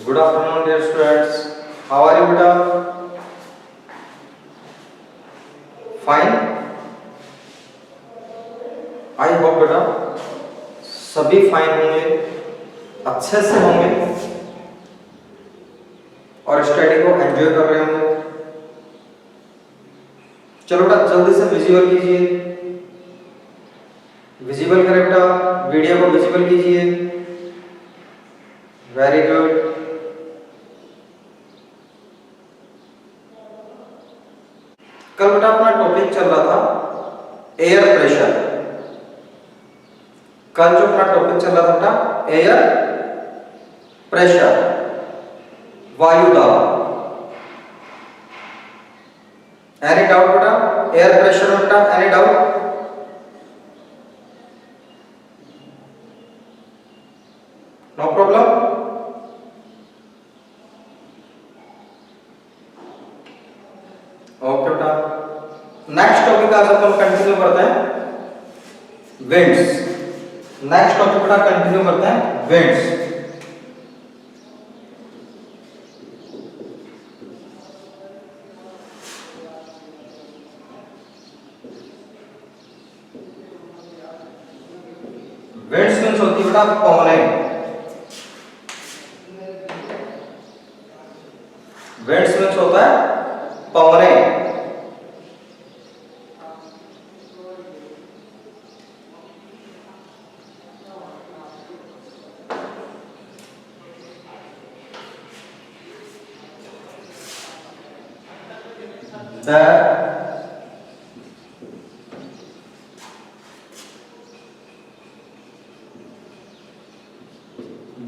Good afternoon, dear students. How are you, beta? Fine. I hope बेटा सभी fine होंगे, अच्छे से होंगे और स्टडी को एंजॉय कर रहे होंगे। चलो बेटा जल्दी से विजुअल कीजिए, विजिबल करें बेटा, वीडियो को विजिबल कीजिए। Very good. कल बेटा अपना टॉपिक चल रहा था एयर प्रेशर। कल जो अपना टॉपिक चल रहा था बेटा एयर प्रेशर, वायु दाब। एनी डाउट बेटा एयर प्रेशर में बेटा, any doubt? No problem. Okay बेटा, नेक्स्ट टॉपिक आज अपन कंटिन्यू करते हैं विंड्स। नेक्स्ट टॉपिक बेटा कंटिन्यू करते हैं विंड्स। विंड्स मींस होती है बेटा पवनें। विंड्स मींस होता है पवनें।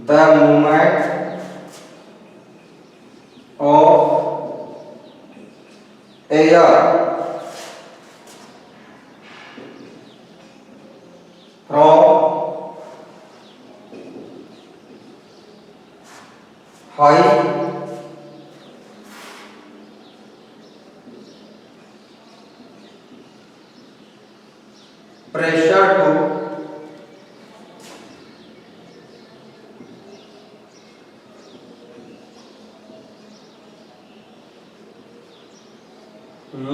The movement of air from high pressure to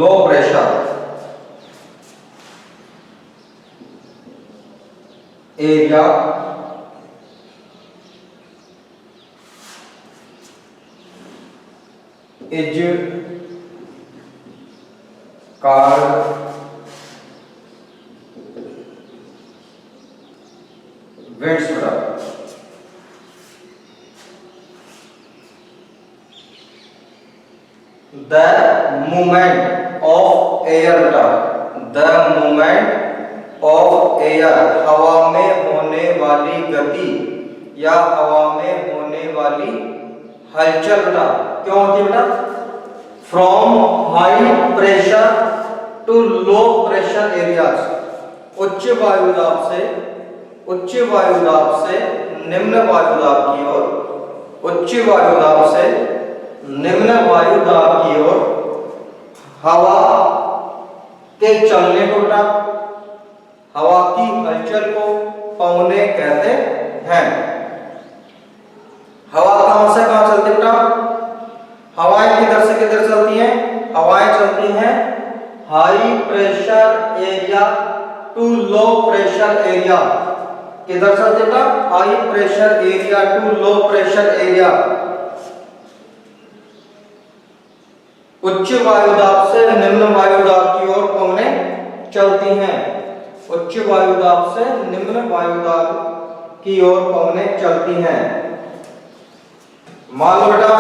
low pressure area is called winds beटा। The movement of air बेटा, the movement of air हवा में होने वाली गति या हवा में होने वाली हलचल बेटा क्यों होती है बेटा? From high pressure to low pressure areas, उच्च वायुदाब से निम्न वायुदाब की ओर, उच्च वायुदाब से निम्न वायुदाब की ओर हवा के चलने को बेटा, हवा की हलचल को पवने कहते हैं। हवा कहां से कहां चलती है बेटा? हवाएं किधर से किधर चलती हैं? हवाएं चलती हैं high pressure area to low pressure area. किधर चलती है बेटा? High pressure area to low pressure area. उच्च वायुदाब से निम्न वायुदाब की ओर पवनें चलती हैं। उच्च वायुदाब से निम्न वायुदाब की ओर पवनें चलती हैं। मान लो बेटा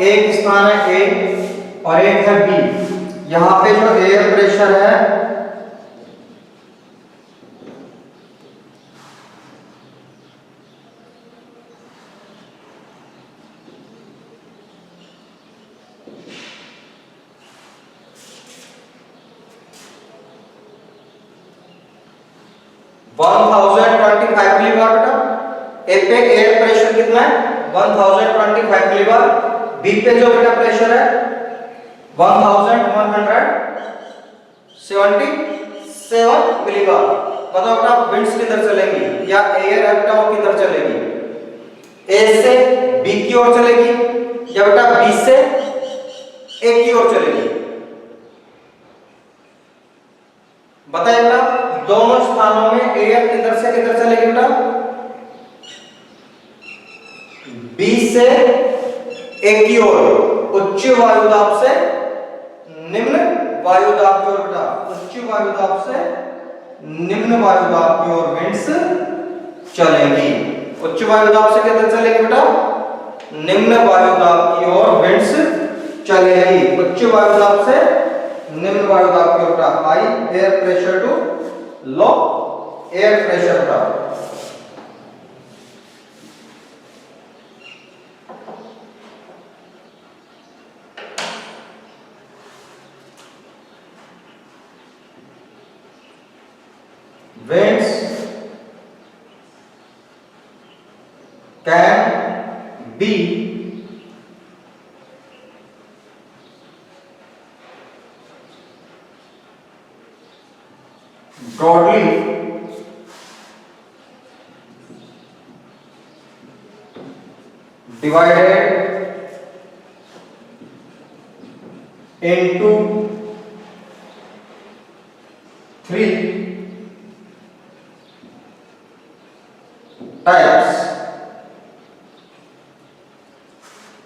एक स्थान है ए और एक है बी। यहां पे जो एयर प्रेशर है मिलीबार बेटा। ए पे एयर प्रेशर कितना है? 1025 मिलीबार। बी पे जो बेटा प्रेशर है 1177 मिलीबार। बताओ बेटा विंड्स किधर चलेंगी या एयर है बेटा वो किधर चलेगी? ए से बी बी की ओर चलेगी या बेटा बी से ए की ओर चलेगी? बताइए बेटा, दोनों स्थानों में एयर किधर से किधर चलेगी बेटा? बी से ए की ओर, उच्च वायुदाब से निम्न वायुदाब की ओर बेटा, उच्च वायुदाब से निम्न वायुदाब की ओर विंड्स चलेंगी। उच्च वायुदाब से किधर चलेगी बेटा? निम्न वायुदाब की ओर विंड्स चलेगी। उच्च वायुदाब से निम्न वायुदाब की ओर बेटा, high air pressure to low air pressure बेटा। Winds can be broadly divided into three types.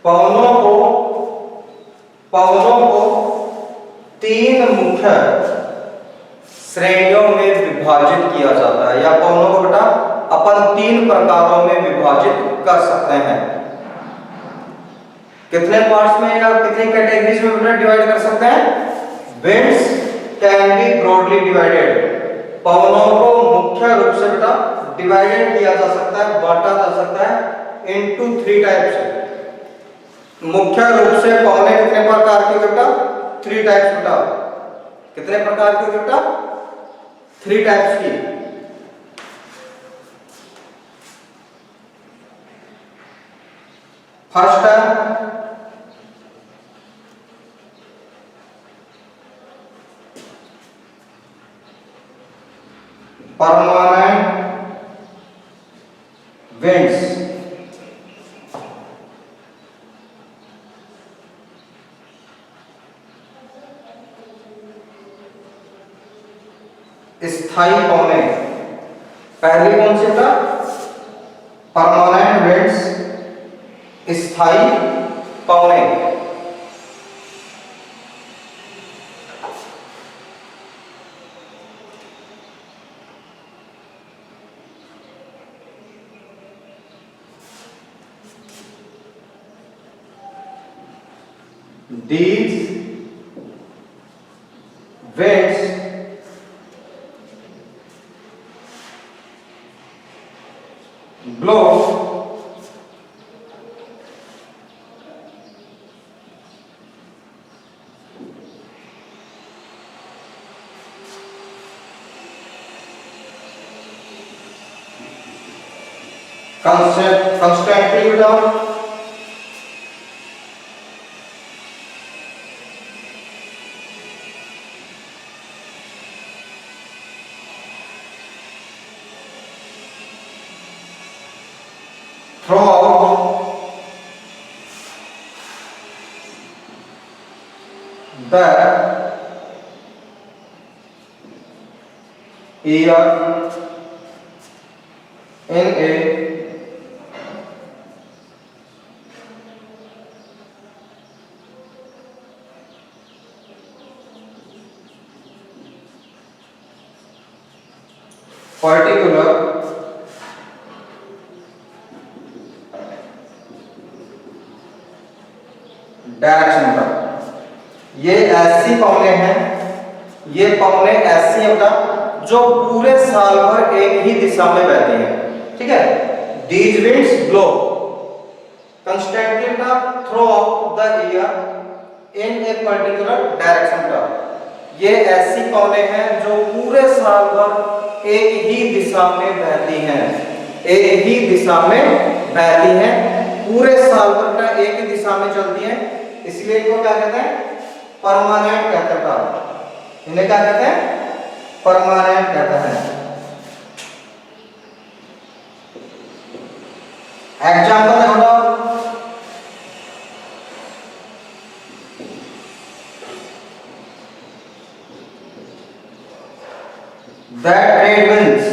पवनों को तीन मुख्य श्रेणियों में विभाजित किया जाता है, या पवनों को बेटा अपन तीन प्रकारों में विभाजित कर सकते हैं। कितने पार्ट्स में या कितनी कैटेगरीज में बेटा डिवाइड कर सकते हैं? Winds can be broadly divided, पवनों को मुख्य रूप से बेटा डिवाइडेड किया जा सकता है, बांटा जा सकता है इनटू थ्री टाइप्स। मुख्य रूप से पवने कितने प्रकार के बेटा? थ्री टाइप्स बेटा। कितने प्रकार के बेटा? थ्री टाइप्स की। फर्स्ट है परमानेंट winds, स्थायी पवने। पहली कौन सी बेटा? परमानेंट विंड्स, स्थायी पवने। These winds blow constantly without throughout the year in a particular direction पर। ये ऐसी पवने हैं, ये पवने ऐसी हैं बेटा जो पूरे साल भर एक ही दिशा में बहती हैं। ठीक है, these winds blow constantly throughout the year in a particular direction पर। ये ऐसी पवने हैं जो पूरे साल भर एक ही दिशा में बहती हैं, एक ही दिशा में बहती हैं, पूरे साल भर एक ही दिशा में चलती हैं, इसलिए इनको क्या कहते हैं? परमानेंट कहते हैं। इन्हें क्या कहते हैं? परमानेंट कहते हैं। एग्जाम्पल बताओ, ट्रेड विंड्स,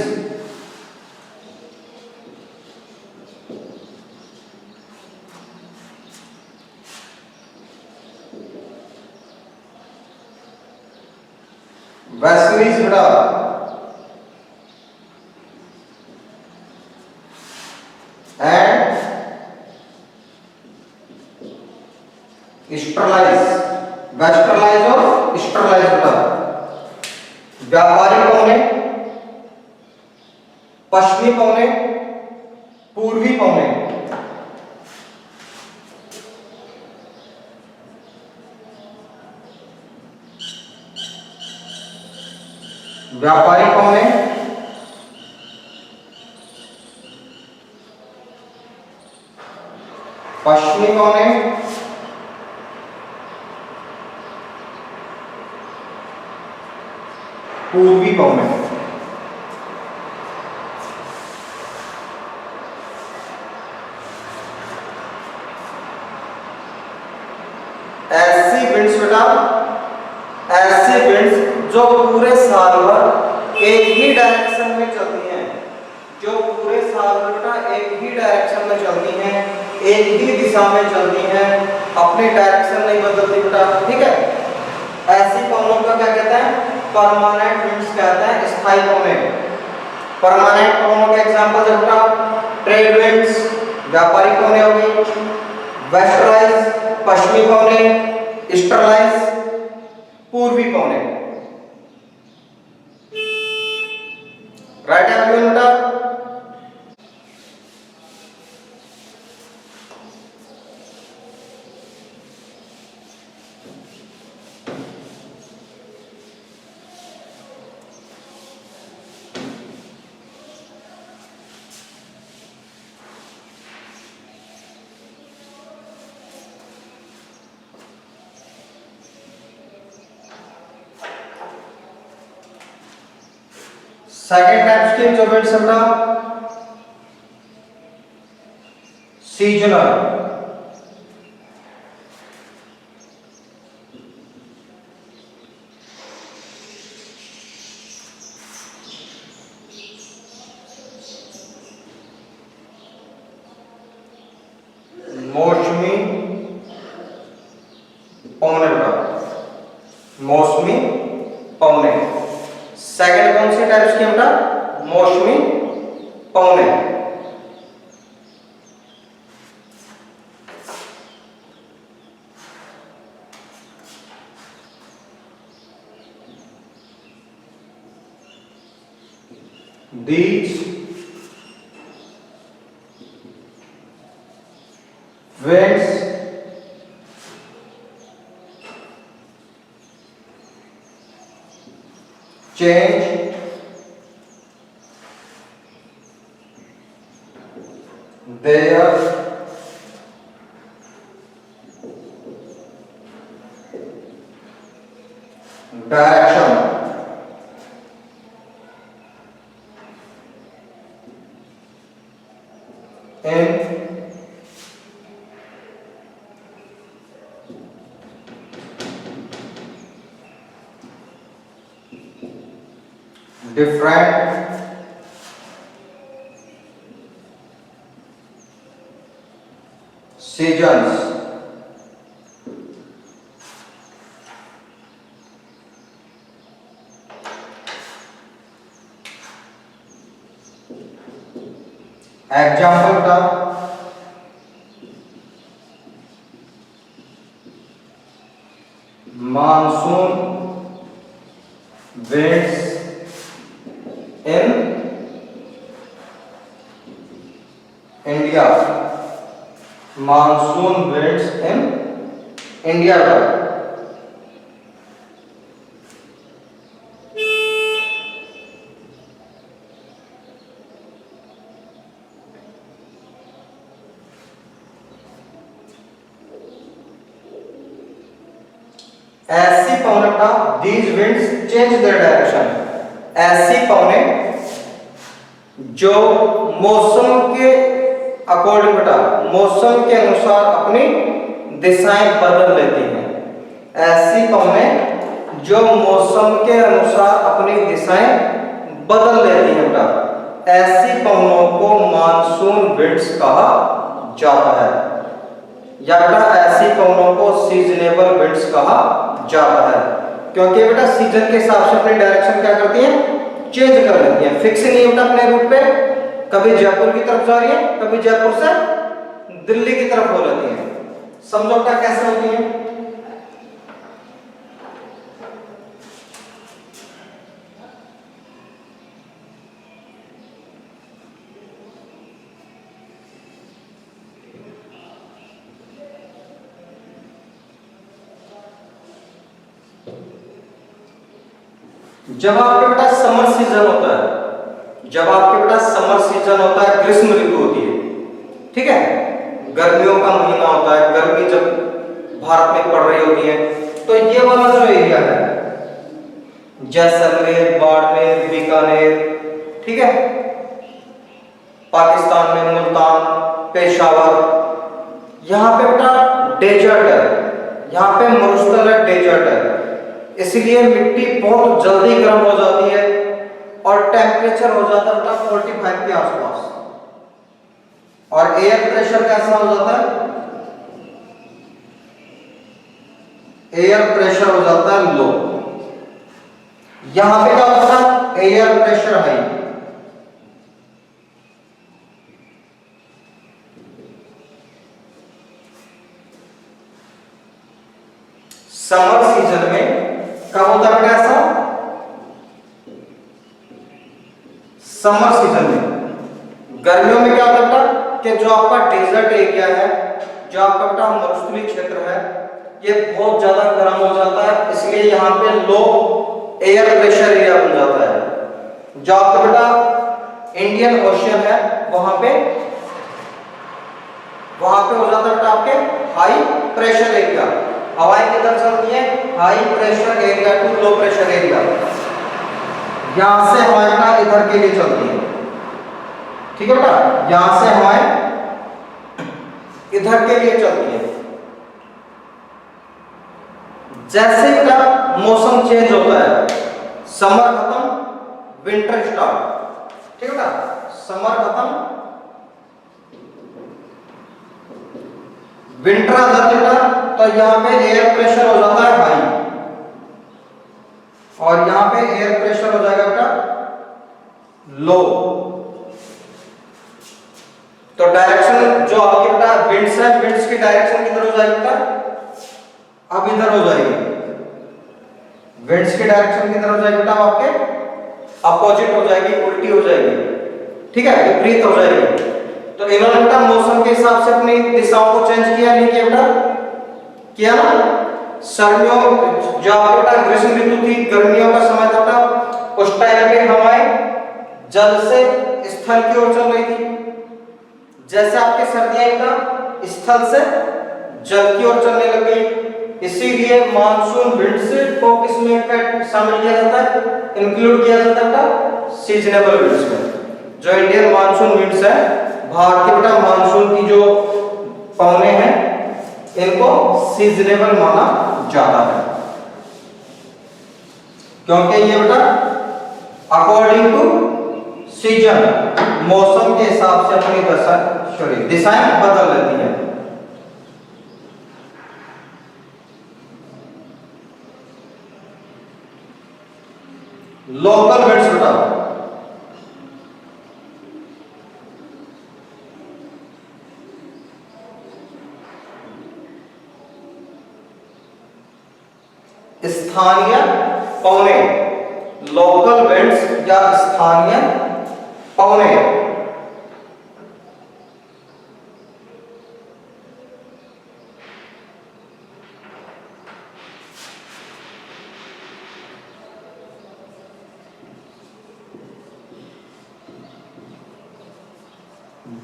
वेस्टलीज बेटा एंड ईस्टरलाइज, वेस्टरलाइज और ईस्टरलाइज बेटा। व्यापारी पौने, पश्चिमी पौने, पूर्वी पौने। व्यापारी पौने, पश्चिमी पौने, पूर्वी पौने। ऐसी विंड्स बेटा, ऐसी विंड्स जो पूरे साल भर एक ही डायरेक्शन में चलती हैं, जो पूरे साल भर बेटा एक ही डायरेक्शन में चलती हैं, एक ही दिशा में चलती हैं, अपनी डायरेक्शन नहीं बदलती बेटा, ठीक है। ऐसी पवनों का क्या कहते हैं? परमानेंट विंड्स कहते हैं, स्थायी पवनें। परमानेंट पवनों के एग्जांपल है बेटा ट्रेड विंड्स, व्यापारी पवनें हो गई, वेस्टरलाइज पश्चिमी पवनें, ईस्टरलाइज पूर्वी पवनें। राइट एवरीवन बेटा। सेकेंड टाइप्स के जो विंड्स है सीजनल, मौसमी पवने बेटा, मौसमी पवने। सेकंड कौन सी टाइप्स की बेटा? मौसमी पवने। These winds change their direction in different seasons. Example का monsoon winds in India, monsoon winds in India का। ऐसी पवनें का these winds change their direction, ऐसी पवनें जो मौसम के अकॉर्डिंग बेटा, मौसम के अनुसार अपनी दिशाएं बदल लेती हैं। ऐसी पवनें जो मौसम के अनुसार अपनी दिशाएं बदल लेती हैं बेटा। ऐसी पवनों को मानसून विंड्स कहा जाता है, या बेटा ऐसी पवनों को सीजनेबल विंड्स कहा जाता है, क्योंकि बेटा सीजन के हिसाब से अपनी डायरेक्शन क्या करती हैं, चेंज कर लेती हैं। फिक्स नहीं है बेटा अपने रूट पे, कभी जयपुर की तरफ जा रही है, कभी जयपुर से दिल्ली की तरफ हो जाती है। समझो बेटा कैसे होती है। जब आपके बेटा समर सीजन होता है, जब आपके बेटा समर सीजन होता है, ग्रीष्म ऋतु होती है, ठीक है, गर्मियों का महीना होता है, गर्मी जब भारत में पड़ रही होती है, तो ये वाला जो एरिया है जैसलमेर, बाड़मेर, बीकानेर, ठीक है, पाकिस्तान में मुल्तान, पेशावर, यहाँ पे बेटा डेजर्ट है, यहाँ पे मरुस्थल है, डेजर्ट है, इसलिए मिट्टी बहुत जल्दी गर्म हो जाती है और टेम्परेचर हो जाता है बेटा 45 के आसपास, और एयर प्रेशर कैसा हो जाता है, एयर प्रेशर हो जाता है लो। यहां पे क्या होता है, air pressure high. Summer season में कब होता है बेटा ऐसा, समर सीजन में। गर्मियों में क्या होता है बेटा कि जो आपका डेजर्ट एरिया है, जो आपका बेटा मरुस्थलीय क्षेत्र है, ये बहुत ज्यादा गर्म हो जाता है, इसलिए यहाँ पे लो एयर प्रेशर एरिया बन जाता है। जो आपका बेटा इंडियन ओशियन है वहां पे हो जाता है बेटा आपके हाई प्रेशर एरिया। हवाएं किधर चलती है, high pressure area to low pressure area, यहां से हवाएं बेटा इधर के लिए चलती है, ठीक है बेटा, यहां से हवाएं इधर के लिए चलती है। जैसे बेटा मौसम चेंज होता है, समर खत्म विंटर स्टार्ट, ठीक है बेटा, समर खत्म विंटर आ जाता है बेटा, तो यहां पे एयर प्रेशर हो जाता है हाई, और यहां पे एयर प्रेशर हो जाएगा बेटा लो। तो डायरेक्शन जो आपके बेटा विंड्स है, विंड्स की डायरेक्शन किधर हो जाएगी बेटा, अब इधर हो जाएगी। विंड्स की डायरेक्शन किधर हो जाएगी बेटा, आपके अपोजिट हो जाएगी, उल्टी हो जाएगी, ठीक है, विपरीत हो जाएगी। तो इन्होंने बेटा मौसम के हिसाब से अपनी दिशाओं को चेंज किया, नहीं किया बेटा, किया ना। सर्दियों जो आपके बेटा ग्रीष्म ऋतु थी, गर्मियों का समय था बेटा, उस टाइम पे हवाएं जल से स्थल की ओर चल रही थी। जैसे आपके सर्दियां बेटा स्थल से जल की ओर चलने लग गई, इसीलिए मानसून विंड्स को किसमें शामिल किया जाता है, इंक्लूड किया जाता है बेटा सीजनेबल विंड्स में। जो इंडियन मानसून विंड्स है, भारत के बेटा मानसून की जो पवने हैं, इनको सीजनेबल माना जाता है, क्योंकि ये बेटा अकॉर्डिंग टू सीजन मौसम के हिसाब से अपनी दिशाएं बदल लेती हैं। लोकल विंड्स बेटा स्थानीय पवने, लोकल विंड्स या स्थानीय पवने।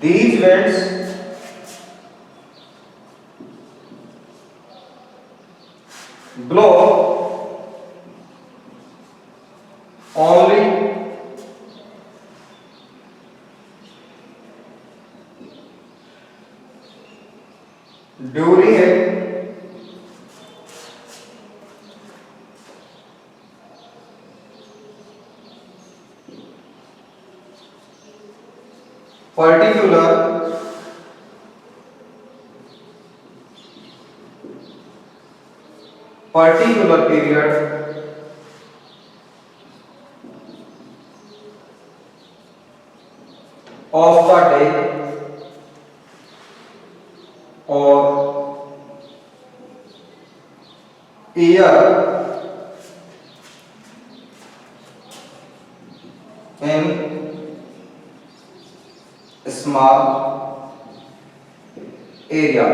These winds blow only during a particular period of the day or year in small area.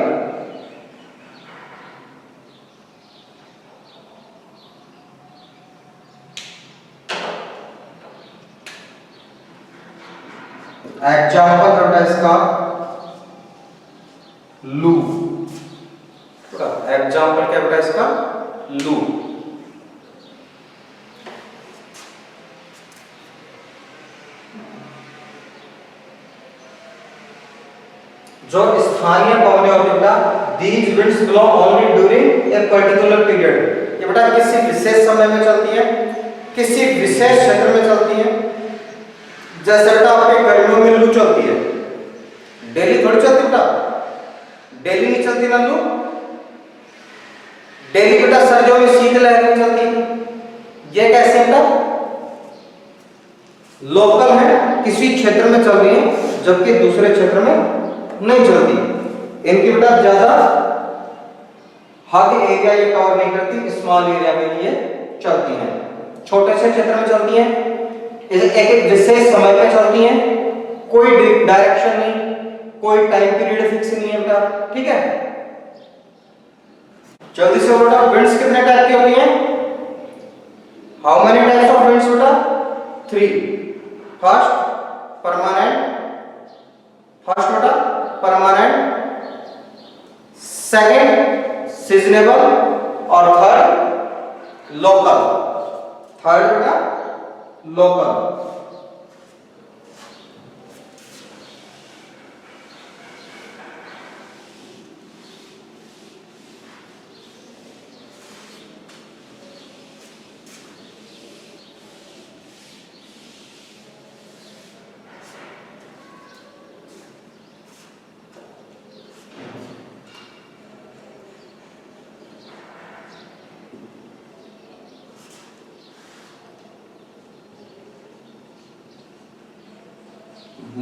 Example बेटा इसका लू। एग्जाम्पल क्या बेटा इसका लू। जो स्थानीय पवनें होती है बेटा, these winds blow only during a particular period. ये बेटा किसी विशेष समय में चलती है, किसी विशेष क्षेत्र में चलती है। जैसे बेटा आपके गर्मियों में लू चलती है, डेली थोड़ी चलती बेटा, डेली नहीं चलती ना लू। डेली बेटा सर्दियों में शीतलहर नहीं चलती। ये कैसे बेटा लोकल है, किसी क्षेत्र में चल रही है जबकि दूसरे क्षेत्र में नहीं चलती। इनकी बेटा ज्यादा हाई एरिया ये कवर नहीं करती, स्मॉल एरिया में ये चलती हैं, छोटे से क्षेत्र में चलती हैं, एक विशेष समय पे चलती हैं, कोई डायरेक्शन नहीं, कोई टाइम पीरियड फिक्स नहीं है बेटा। ठीक है, जल्दी से बेटा विंड्स कितने टाइप की होती हैं? How many types of winds बेटा? 3। फर्स्ट परमानेंट, फर्स्ट बेटा परमानेंट, सेकंड सीजनेबल और थर्ड लोकल। थर्ड बेटा लोकल।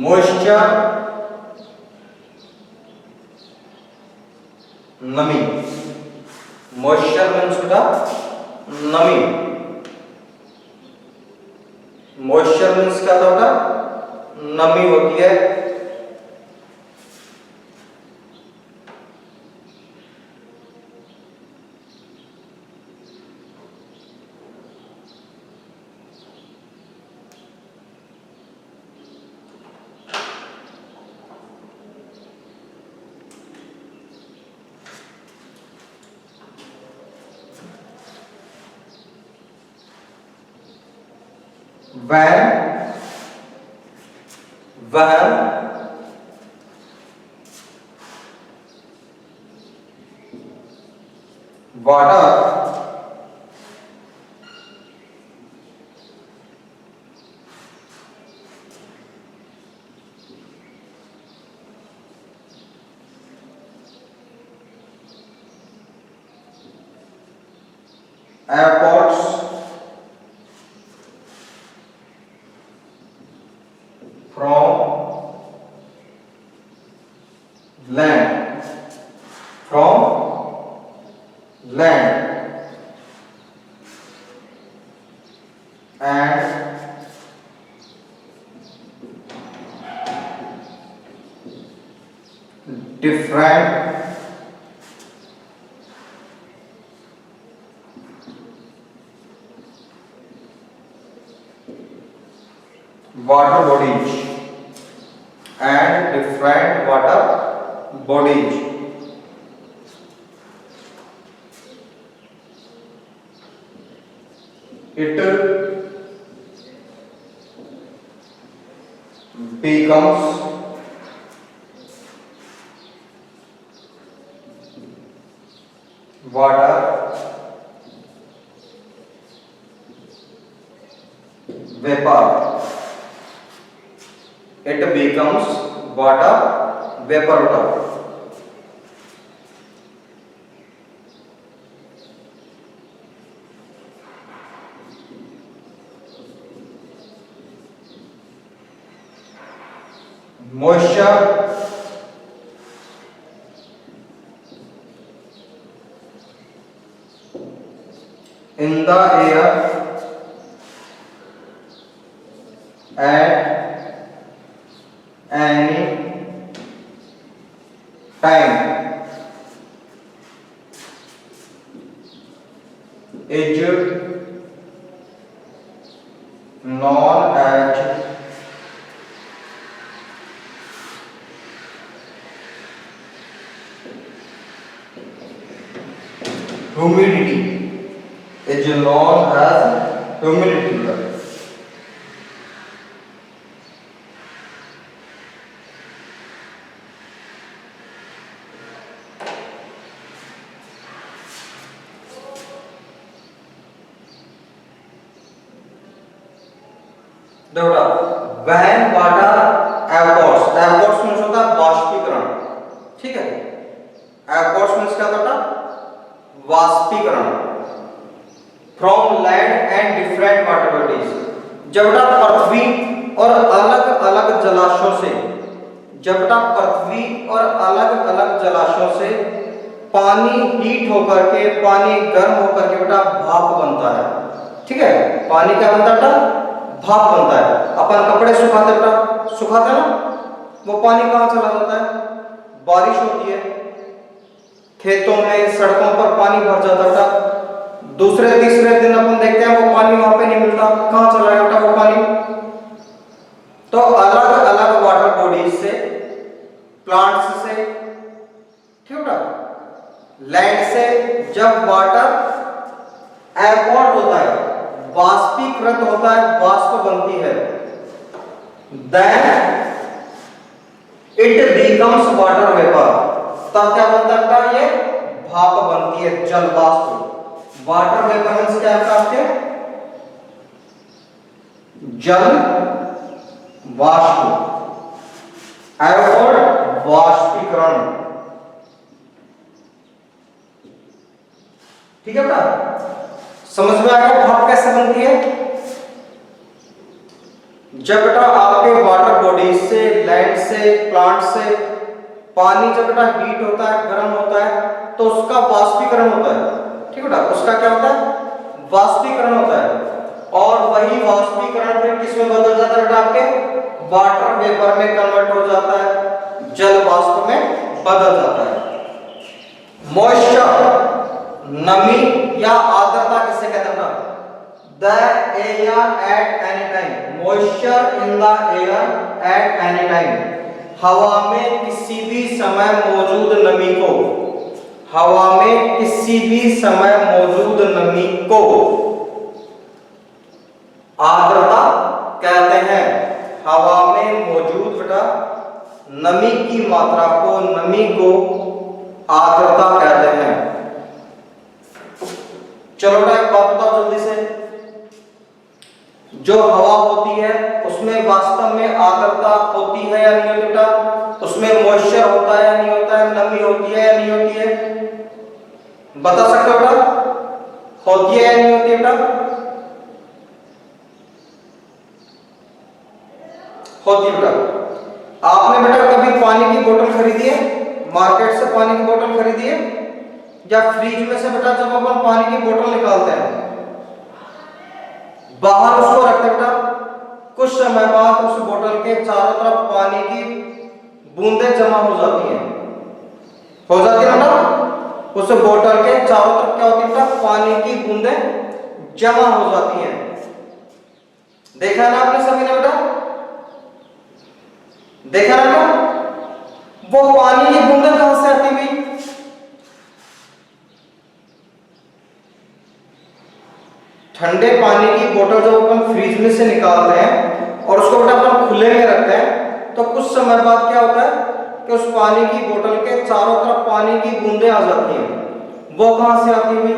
मॉइस्चर नमी, मॉइस्चर मीन्स बेटा नमी। मॉइस्चर मीन्स क्या होता है? नमी होती है। when water airports from land and different water bodies and different water bodies. It becomes water vapor. It becomes water vapour बेटा। Moisture in the air at any time is known as humidity, is known as humidity। देखो when water एवपोर्ट्स, एवपोर्ट्स means होता है वाष्पीकरण, ठीक है। एवपोर्ट्स means क्या होता है? वाष्पीकरण from land and different water bodies. जब पृथ्वी और अलग अलग जलाशयों से, जब पृथ्वी और अलग अलग जलाशयों से पानी हीट होकर के, पानी गर्म होकर के बेटा भाप बनता है, ठीक है। पानी क्या बनता है बेटा? भाप बनता है। अपन कपड़े सुखाते बेटा, सुखाते ना, वो पानी कहाँ चला जाता है? बारिश होती है, खेतों में सड़कों पर पानी भर जाता बेटा, दूसरे तीसरे दिन अपन देखते हैं वो पानी वहां पे नहीं मिलता, कहाँ चला गया बेटा वो पानी? तो अलग अलग वाटर बॉडीज से, प्लांट्स से, ठीक है, लैंड से जब वाटर एवपोर्ट होता है, वाष्पीकृत होता है, वाष्प बनती है, then it becomes water vapour. तब क्या बनता है? ये भाप बनती है, जल वाष्प। वाटर वेपर मींस क्या है आपके? जल वाष्प, एवपोर्ट वाष्पीकरण, ठीक है बेटा। समझ में आएगा भाप कैसे बनती है? जब बेटा आपके वाटर बॉडीज से, लैंड से, प्लांट से पानी जब बेटा हीट होता है, गर्म होता है, तो उसका वाष्पीकरण होता है, ठीक है बेटा। उसका क्या होता है? वाष्पीकरण होता है। और वही वाष्पीकरण फिर किस में बदल जाता है बेटा? आपके वाटर वेपर में कन्वर्ट हो जाता है, जल वाष्प में बदल जाता है। मॉइस्चर, नमी या आर्द्रता किसे कहते हैं? The air at any time, moisture in the air at any time, हवा में किसी भी समय मौजूद नमी को, हवा में किसी भी समय मौजूद नमी को आर्द्रता कहते हैं। हवा में मौजूद बेटा नमी की मात्रा को, नमी को आर्द्रता कहते हैं। चलो बेटा एक बात बताओ जल्दी से, जो हवा होती है उसमें वास्तव में आर्द्रता होती है या नहीं होती बेटा? उसमें मॉइस्चर होता है या नहीं होता है? नमी होती है या नहीं होती है? बता सकते हो बेटा? होती है या नहीं होती है बेटा? होती है बेटा। आपने बेटा कभी पानी की बोतल खरीदी है? मार्केट से पानी की बोतल खरीदी है? या फ्रिज में से बेटा जब अपन पानी की बोतल निकालते हैं, बाहर उसको रखते बेटा, कुछ समय बाद उस बोतल के चारों तरफ पानी की बूंदें जमा हो जाती हैं, हो जाती है बेटा। उस बोतल के चारों तरफ क्या होती है बेटा? पानी की बूंदें जमा हो जाती हैं। देखा ना आपने सभी ने बेटा? देखा ना बेटा? वो पानी की बूंदें कहां से आती हुई? ठंडे पानी की बोतल जब अपन फ्रिज में से निकालते हैं और उसको बेटा अपन खुले में रखते हैं, तो कुछ समय बाद क्या होता है कि उस पानी की बोतल के चारों तरफ पानी की बूंदें आ जाती हैं। वो कहां से आती हुई?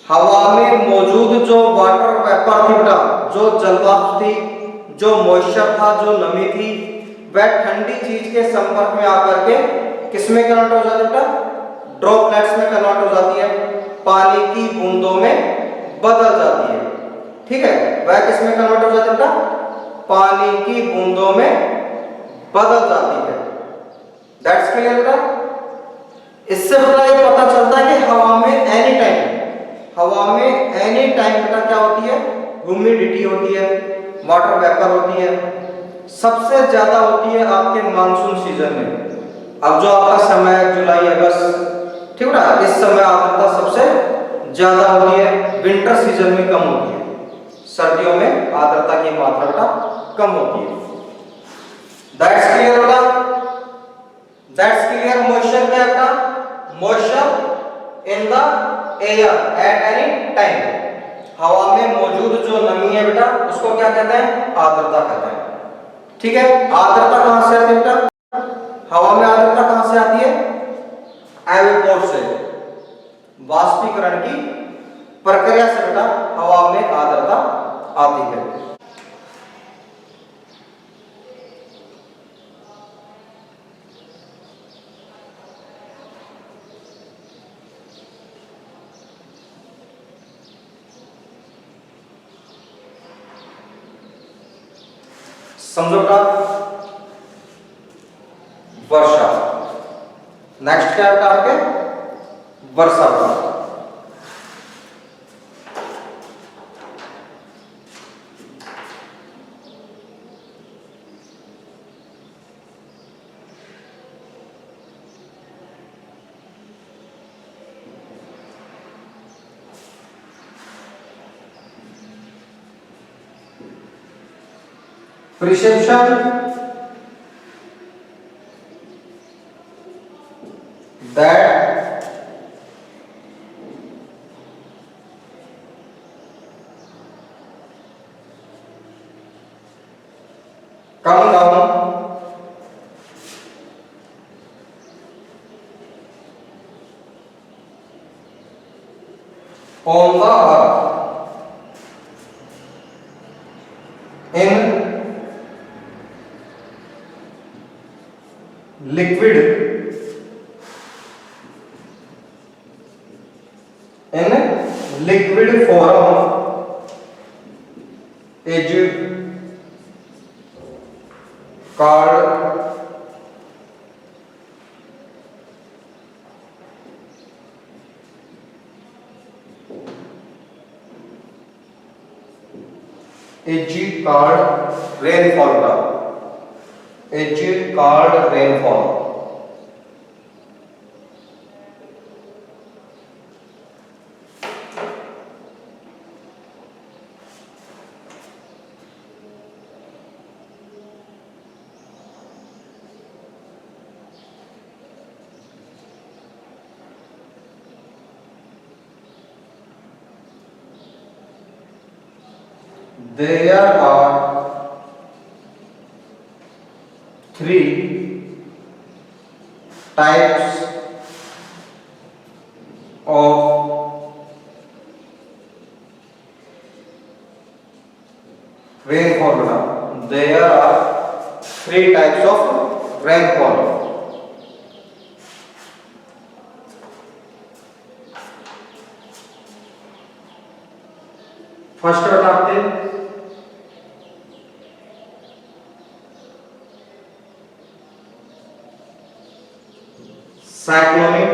हवा में मौजूद जो वाटर वेपर थी बेटा, जो जलवाष्प थी, जो मॉइस्चर था, जो नमी थी, वह ठंडी चीज के संपर्क में आकर के किसमें कन्वर्ट हो जाती है बेटा? ड्रॉपलेट्स में कन्वर्ट हो जाती है, पानी की बूंदों में बदल जाती है। ठीक है, वह किसमें कन्वर्ट हो जाती है बेटा? पानी की बूंदों में बदल जाती है। दैट्स क्लियर बेटा। इससे बेटा ये पता चलता है कि हवा में एनी टाइम बेटा क्या होती है? ह्यूमिडिटी होती है, वाटर वेपर होती है, सबसे ज्यादा होती है आपके मानसून सीजन में। अब जो आपका समय है जुलाई अगस्त, ठीक है, इस समय आर्द्रता सबसे ज्यादा होती है, विंटर सीजन में कम होती है, सर्दियों में आर्द्रता की मात्रा बेटा कम होती है। दैट्स क्लियर बेटा। That's clear. मॉइस्चर क्या है बेटा? Moisture in the air at any time, हवा में मौजूद जो नमी है बेटा उसको क्या कहते हैं? आर्द्रता कहते हैं। ठीक है, आर्द्रता कहां से आती है बेटा? हवा में आर्द्रता कहां से आती है? एवेपोर से, वाष्पीकरण की प्रक्रिया से बेटा हवा में आर्द्रता आती है। समझो बेटा। वर्षा, नेक्स्ट क्या है आपके? वर्षा बेटा। Precipitation that come down on the earth in liquid form is called rainfall. Is called rainfall. There are three types of rainfall. There are three types of rainfall. First बताते हैं साइक्लोनिक,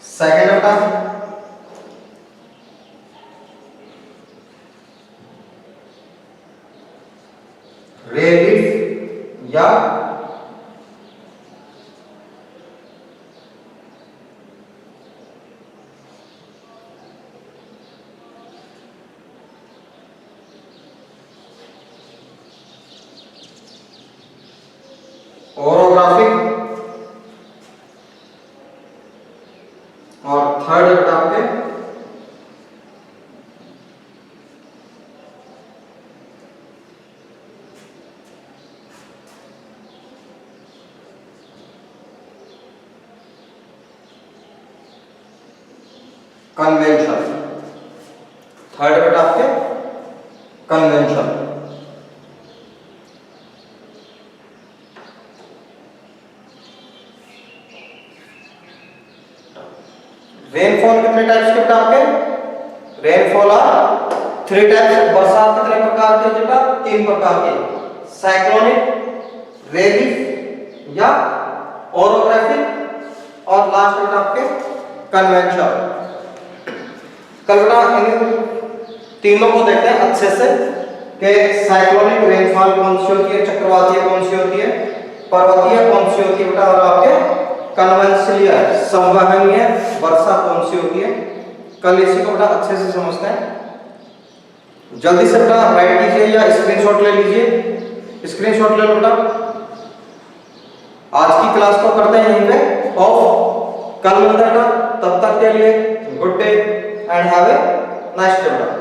सेकेंड होता relief या orographic, और third बेटा आपके convention. Third बेटा आपके convention. Rainfall कितने टाइप्स के बेटा आपके? Rainfall are 3 types. बरसात कितने प्रकार के बेटा? 3 प्रकार के, साइक्लोनिक, रेबिस या ओरोग्राफिक और लास्ट बेटा आपके कन्वेंशन। कल बेटा इन तीनों को देखते हैं अच्छे से कि साइक्लोनिक रेनफॉल कौन सी होती है, चक्रवातीय कौन सी होती है, पर्वतीय कौन सी होती है बेटा, और आपके कन्वेंशनल संवहनीय वर्षा कौन सी होती है। कल इसी को बेटा अच्छे से समझते हैं। जल्दी से बेटा राइट कीजिए या स्क्रीनशॉट ले लीजिए। स्क्रीनशॉट ले लो बेटा। आज की क्लास को करते हैं यहीं पे ऑफ। कल मिलते हैं बेटा, तब तक के लिए good day and have a nice day बेटा।